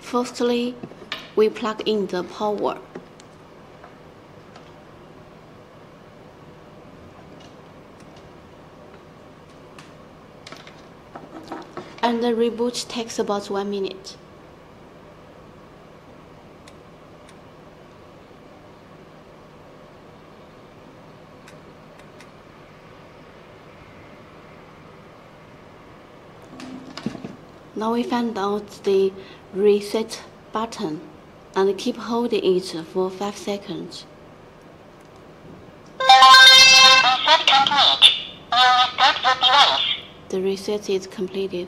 Firstly, we plug in the power. And the reboot takes about 1 minute. Now we find out the reset button and keep holding it for 5 seconds. Reset complete. You restart the device. The reset is completed.